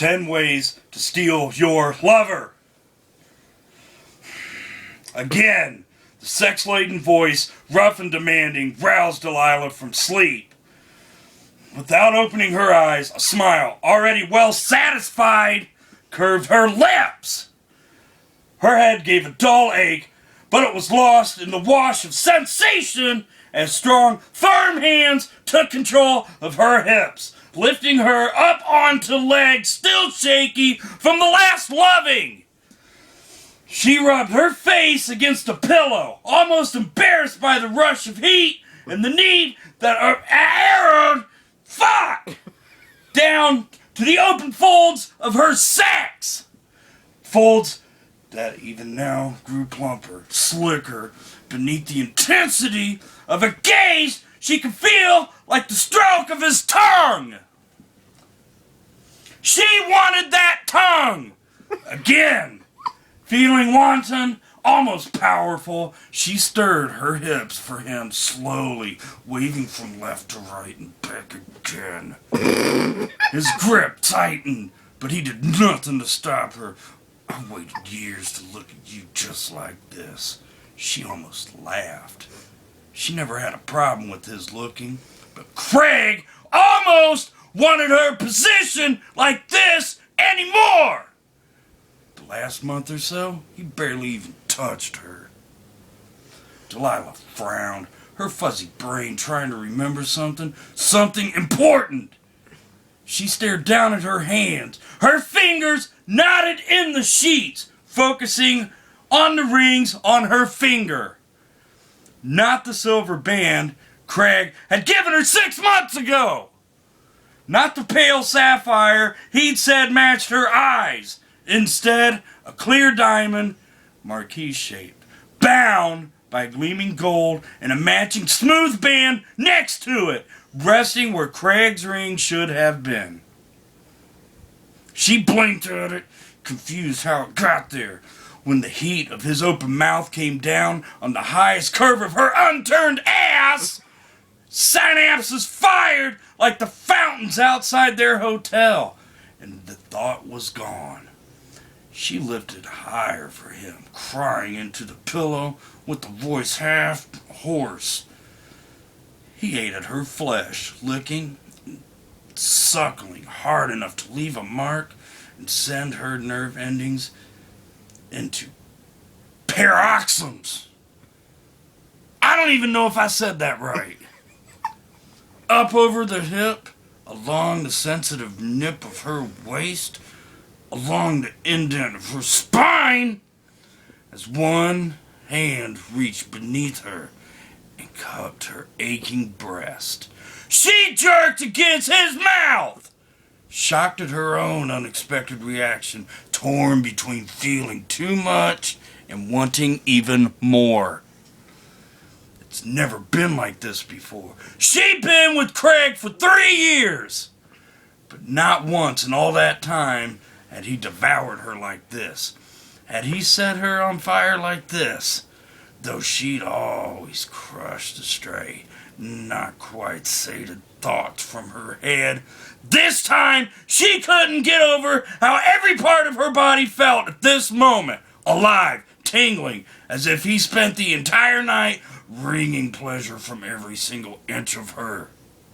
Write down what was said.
10 ways to steal your lover. Again, the sex-laden voice, rough and demanding, roused Delilah from sleep. Without opening her eyes, a smile, already well satisfied, curved her lips. Her head gave a dull ache, but it was lost in the wash of sensation as strong, firm hands took control of her hips, lifting her up onto legs still shaky from the last loving. She rubbed her face against a pillow, almost embarrassed by the rush of heat and the need that arrowed down to the open folds of her sex. Folds that even now grew plumper, slicker, beneath the intensity of a gaze she could feel like the stroke of his tongue. She wanted that tongue. Again. Feeling wanton, almost powerful, she stirred her hips for him slowly, waving from left to right and back again. His grip tightened, but he did nothing to stop her. I waited years to look at you just like this. She almost laughed. She never had a problem with his looking, but Craig almost wanted her position like this anymore. Last month or so, he barely even touched her. Delilah frowned, her fuzzy brain trying to remember something important. She stared down at her hands, her fingers knotted in the sheets, focusing on the rings on her finger. Not the silver band Craig had given her 6 months ago. Not the pale sapphire he'd said matched her eyes. Instead, a clear diamond, marquise shaped, bound by gleaming gold and a matching smooth band next to it, resting where Craig's ring should have been. She blinked at it, confused how it got there, when the heat of his open mouth came down on the highest curve of her unturned ass. Synapses fired like the fountains outside their hotel, and the thought was gone. She lifted higher for him, crying into the pillow with the voice half hoarse. He ate at her flesh, licking, suckling hard enough to leave a mark and send her nerve endings into paroxysms. I don't even know if I said that right. Up over the hip, along the sensitive nip of her waist, along the indent of her spine, as one hand reached beneath her and cupped her aching breast. She jerked against his mouth, shocked at her own unexpected reaction, torn between feeling too much and wanting even more. It's never been like this before. She'd been with Craig for 3 years, but not once in all that time had he devoured her like this. Had he set her on fire like this? Though she'd always crushed the stray, not quite sated thoughts from her head. This time, she couldn't get over how every part of her body felt at this moment. Alive, tingling, as if he spent the entire night wringing pleasure from every single inch of her.